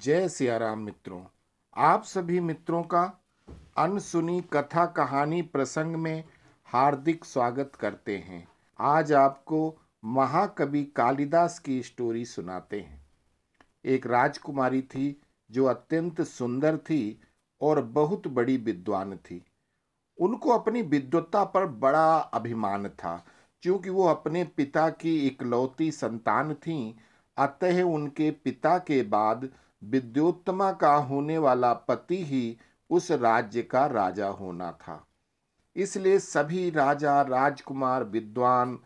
जय सिया राम मित्रों। आप सभी मित्रों का अनसुनी कथा कहानी प्रसंग में हार्दिक स्वागत करते हैं। आज आपको महाकवि कालिदास की स्टोरी सुनाते हैं। एक राजकुमारी थी जो अत्यंत सुंदर थी और बहुत बड़ी विद्वान थी। उनको अपनी विद्वता पर बड़ा अभिमान था, क्योंकि वो अपने पिता की इकलौती संतान थीं। अतः उनके पिता के बाद विद्योत्तमा का होने वाला पति ही उस राज्य का राजा होना था। इसलिए सभी राजा राजकुमार विद्वान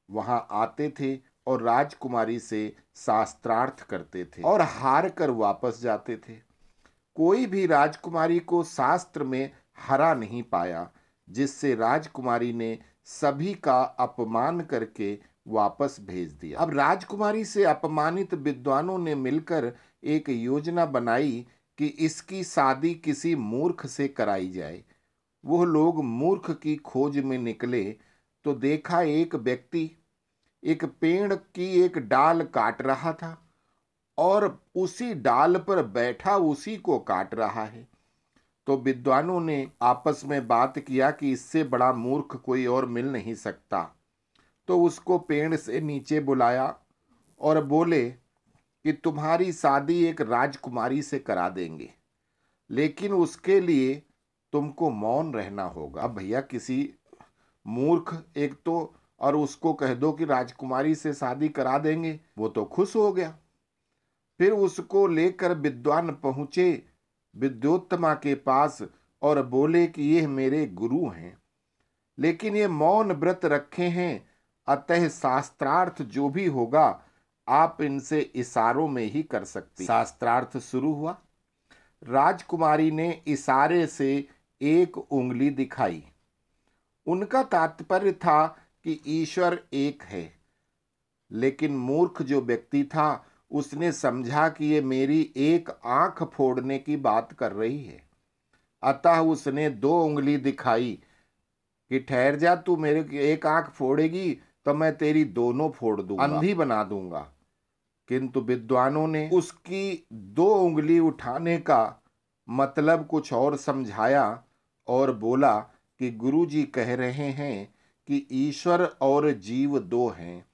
वहां आते थे और राजकुमारी से शास्त्रार्थ करते थे और हार कर वापस जाते थे। कोई भी राजकुमारी को शास्त्र में हरा नहीं पाया, जिससे राजकुमारी ने सभी का अपमान करके वापस भेज दिया। अब राजकुमारी से अपमानित विद्वानों ने मिलकर एक योजना बनाई कि इसकी शादी किसी मूर्ख से कराई जाए। वह लोग मूर्ख की खोज में निकले तो देखा एक व्यक्ति एक पेड़ की एक डाल काट रहा था और उसी डाल पर बैठा उसी को काट रहा है। तो विद्वानों ने आपस में बात किया कि इससे बड़ा मूर्ख कोई और मिल नहीं सकता। तो उसको पेड़ से नीचे बुलाया और बोले कि तुम्हारी शादी एक राजकुमारी से करा देंगे, लेकिन उसके लिए तुमको मौन रहना होगा। अब भैया किसी मूर्ख एक तो और उसको कह दो कि राजकुमारी से शादी करा देंगे, वो तो खुश हो गया। फिर उसको लेकर विद्वान पहुंचे विद्योत्तमा के पास और बोले कि ये मेरे गुरु हैं, लेकिन ये मौन व्रत रखे हैं, अतः शास्त्रार्थ जो भी होगा आप इनसे इशारों में ही कर सकते। शास्त्रार्थ शुरू हुआ। राजकुमारी ने इशारे से एक उंगली दिखाई। उनका तात्पर्य था कि ईश्वर एक है, लेकिन मूर्ख जो व्यक्ति था उसने समझा कि ये मेरी एक आंख फोड़ने की बात कर रही है। अतः उसने दो उंगली दिखाई कि ठहर जा, तू मेरे एक आंख फोड़ेगी तो मैं तेरी दोनों फोड़ दूंगा, अंधी बना दूंगा। किंतु विद्वानों ने उसकी दो उंगली उठाने का मतलब कुछ और समझाया और बोला कि गुरुजी कह रहे हैं कि ईश्वर और जीव दो हैं,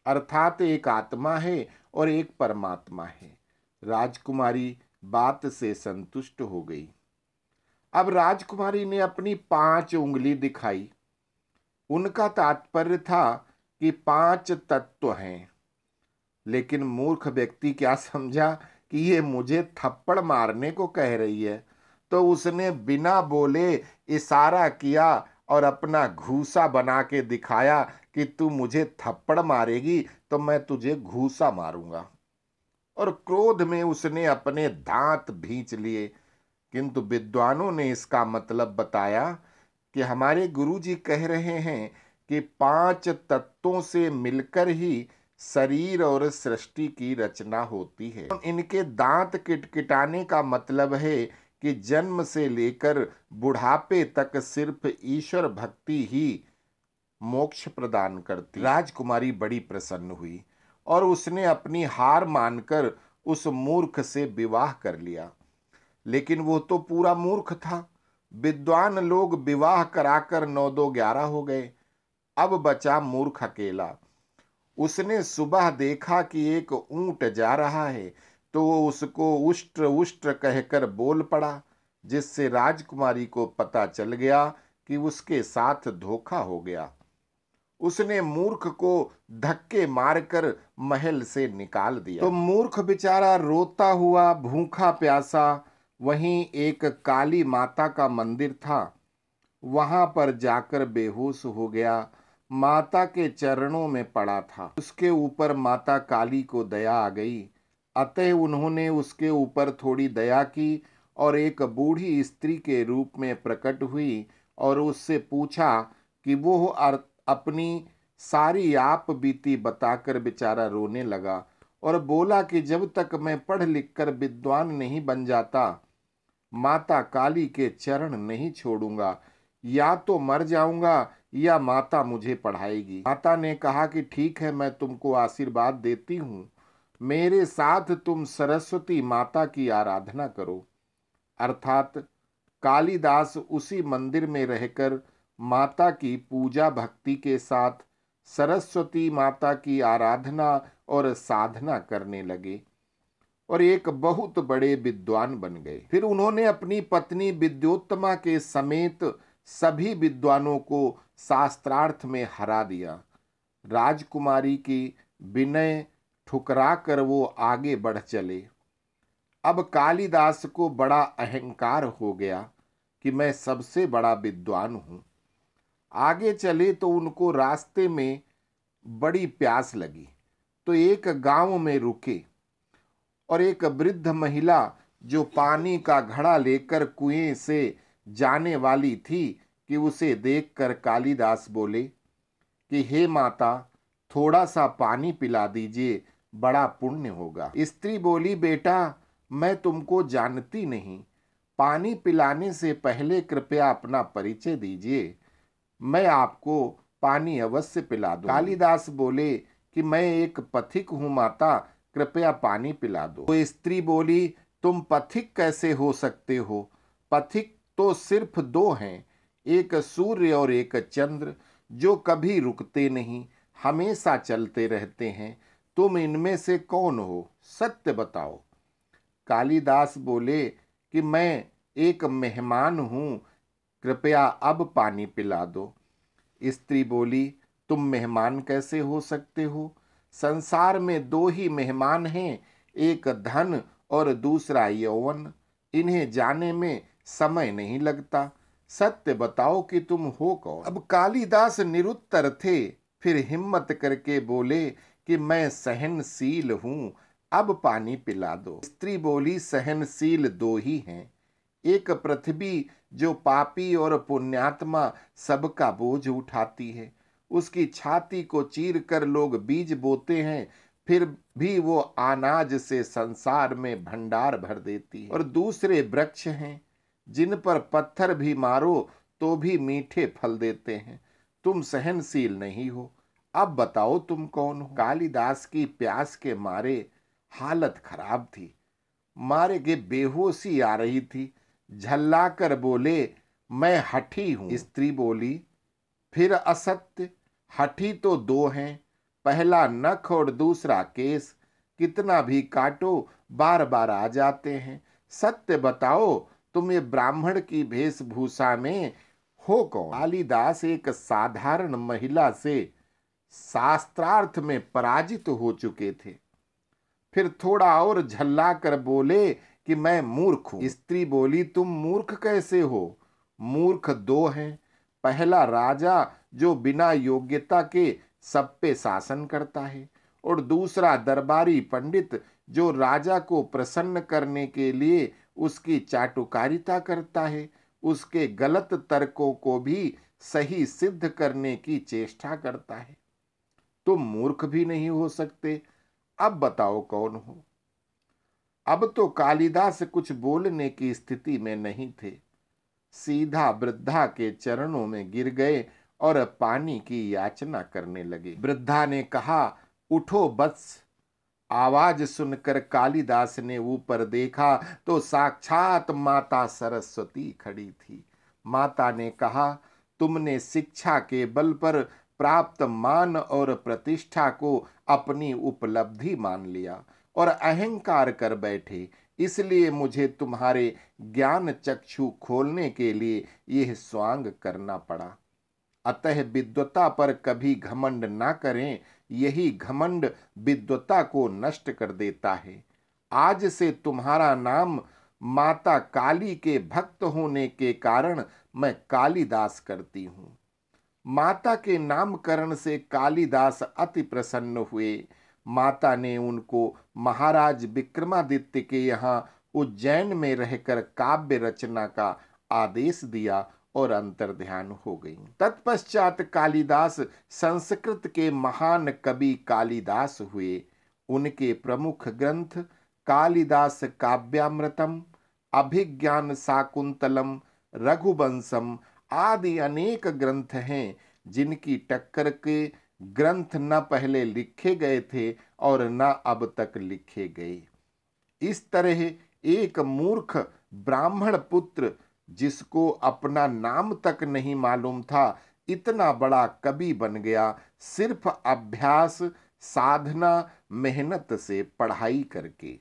अर्थात एक आत्मा है और एक परमात्मा है। राजकुमारी बात से संतुष्ट हो गई। अब राजकुमारी ने अपनी 5 उंगली दिखाई। उनका तात्पर्य था कि 5 तत्व हैं, लेकिन मूर्ख व्यक्ति क्या समझा कि ये मुझे थप्पड़ मारने को कह रही है। तो उसने बिना बोले इशारा किया और अपना घूसा बना के दिखाया कि तू मुझे थप्पड़ मारेगी तो मैं तुझे घूसा मारूंगा। और क्रोध में उसने अपने दांत भींच लिए। किंतु विद्वानों ने इसका मतलब बताया कि हमारे गुरुजी कह रहे हैं कि 5 तत्वों से मिलकर ही शरीर और सृष्टि की रचना होती है। इनके दांत किटकिटाने का मतलब है कि जन्म से लेकर बुढ़ापे तक सिर्फ ईश्वर भक्ति ही मोक्ष प्रदान करती। राजकुमारी बड़ी प्रसन्न हुई और उसने अपनी हार मानकर उस मूर्ख से विवाह कर लिया। लेकिन वो तो पूरा मूर्ख था। विद्वान लोग विवाह कराकर 9-2-11 हो गए। अब बचा मूर्ख अकेला। उसने सुबह देखा कि एक ऊंट जा रहा है, तो वो उसको उष्ट्र उष्ट्र कहकर बोल पड़ा, जिससे राजकुमारी को पता चल गया कि उसके साथ धोखा हो गया। उसने मूर्ख को धक्के मारकर महल से निकाल दिया। तो मूर्ख बेचारा रोता हुआ भूखा प्यासा वहीं एक काली माता का मंदिर था, वहां पर जाकर बेहोश हो गया। माता के चरणों में पड़ा था। उसके ऊपर माता काली को दया आ गई, अतः उन्होंने उसके ऊपर थोड़ी दया की और एक बूढ़ी स्त्री के रूप में प्रकट हुई और उससे पूछा कि वो अपनी सारी आप बीती बताकर बेचारा रोने लगा और बोला कि जब तक मैं पढ़ लिख कर विद्वान नहीं बन जाता, माता काली के चरण नहीं छोड़ूंगा, या तो मर जाऊंगा या माता मुझे पढ़ाएगी। माता ने कहा कि ठीक है, मैं तुमको आशीर्वाद देती हूँ, मेरे साथ तुम सरस्वती माता की आराधना करो। अर्थात कालिदास उसी मंदिर में रहकर माता की पूजा भक्ति के साथ सरस्वती माता की आराधना और साधना करने लगे और एक बहुत बड़े विद्वान बन गए। फिर उन्होंने अपनी पत्नी विद्योत्तमा के समेत सभी विद्वानों को शास्त्रार्थ में हरा दिया। राजकुमारी की विनय ठुकरा कर वो आगे बढ़ चले। अब कालिदास को बड़ा अहंकार हो गया कि मैं सबसे बड़ा विद्वान हूं। आगे चले तो उनको रास्ते में बड़ी प्यास लगी, तो एक गांव में रुके और एक वृद्ध महिला जो पानी का घड़ा लेकर कुएं से जाने वाली थी कि उसे देखकर कालिदास बोले कि हे माता, थोड़ा सा पानी पिला दीजिए, बड़ा पुण्य होगा। स्त्री बोली, बेटा मैं तुमको जानती नहीं, पानी पिलाने से पहले कृपया अपना परिचय दीजिए, मैं आपको पानी अवश्य पिला दूं। कालिदास बोले कि मैं एक पथिक हूं माता, कृपया पानी पिला दो। तो स्त्री बोली, तुम पथिक कैसे हो सकते हो? पथिक तो सिर्फ दो हैं, एक सूर्य और एक चंद्र, जो कभी रुकते नहीं, हमेशा चलते रहते हैं। तुम इनमें से कौन हो? सत्य बताओ। कालिदास बोले कि मैं एक मेहमान हूं, कृपया अब पानी पिला दो। स्त्री बोली, तुम मेहमान कैसे हो सकते हो? संसार में दो ही मेहमान हैं, एक धन और दूसरा यौवन। इन्हें जाने में समय नहीं लगता। सत्य बताओ कि तुम हो कौन? अब कालिदास निरुत्तर थे। फिर हिम्मत करके बोले कि मैं सहनशील हूं, अब पानी पिला दो। स्त्री बोली, सहनशील दो ही हैं, एक पृथ्वी जो पापी और पुण्यात्मा सबका बोझ उठाती है, उसकी छाती को चीर कर लोग बीज बोते हैं, फिर भी वो अनाज से संसार में भंडार भर देती है। और दूसरे वृक्ष हैं जिन पर पत्थर भी मारो तो भी मीठे फल देते हैं। तुम सहनशील नहीं हो, अब बताओ तुम कौन हो? कालिदास की प्यास के मारे हालत खराब थी, मारे के बेहोशी आ रही थी। झल्ला कर बोले, मैं हठी हूं। स्त्री बोली, फिर असत्य, हठी तो दो हैं, पहला नख और दूसरा केस, कितना भी काटो बार बार आ जाते हैं। सत्य बताओ, तुम ये ब्राह्मण की वेशभूषा में हो कौन? कालिदास एक साधारण महिला से शास्त्रार्थ में पराजित हो चुके थे। फिर थोड़ा और झल्ला कर बोले कि मैं मूर्ख हूं। स्त्री बोली, तुम मूर्ख कैसे हो? मूर्ख दो हैं, पहला राजा जो बिना योग्यता के सब पे शासन करता है, और दूसरा दरबारी पंडित जो राजा को प्रसन्न करने के लिए उसकी चाटुकारिता करता है, उसके गलत तर्कों को भी सही सिद्ध करने की चेष्टा करता है। तुम मूर्ख भी नहीं हो सकते, अब बताओ कौन हो? अब तो कालिदास कुछ बोलने की स्थिति में नहीं थे। सीधा वृद्धा के चरणों में गिर गए और पानी की याचना करने लगे। वृद्धा ने कहा, उठो वत्स। आवाज सुनकर कालिदास ने ऊपर देखा तो साक्षात माता सरस्वती खड़ी थी। माता ने कहा, तुमने शिक्षा के बल पर प्राप्त मान और प्रतिष्ठा को अपनी उपलब्धि मान लिया और अहंकार कर बैठे, इसलिए मुझे तुम्हारे ज्ञान चक्षु खोलने के लिए यह स्वांग करना पड़ा। अतः विद्वता पर कभी घमंड ना करें, यही घमंड विद्वता को नष्ट कर देता है। आज से तुम्हारा नाम माता काली के भक्त होने के कारण मैं कालिदास करती हूँ। माता के नामकरण से कालिदास अति प्रसन्न हुए। माता ने उनको महाराज विक्रमादित्य के यहाँ उज्जैन में रहकर काव्य रचना का आदेश दिया और अंतर्ध्यान हो गई। तत्पश्चात कालिदास संस्कृत के महान कवि कालिदास हुए। उनके प्रमुख ग्रंथ कालिदास काव्यामृतम, अभिज्ञान शाकुंतलम, रघुवंशम आदि अनेक ग्रंथ हैं, जिनकी टक्कर के ग्रंथ न पहले लिखे गए थे और न अब तक लिखे गए। इस तरह एक मूर्ख ब्राह्मण पुत्र जिसको अपना नाम तक नहीं मालूम था, इतना बड़ा कवि बन गया, सिर्फ अभ्यास, साधना, मेहनत से, पढ़ाई करके।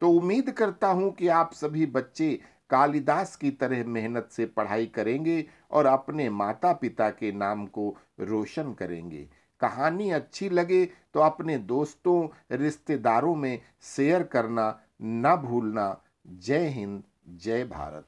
तो उम्मीद करता हूं कि आप सभी बच्चे कालिदास की तरह मेहनत से पढ़ाई करेंगे और अपने माता पिता के नाम को रोशन करेंगे। कहानी अच्छी लगे तो अपने दोस्तों, रिश्तेदारों में शेयर करना न भूलना। जय हिंद, जय भारत।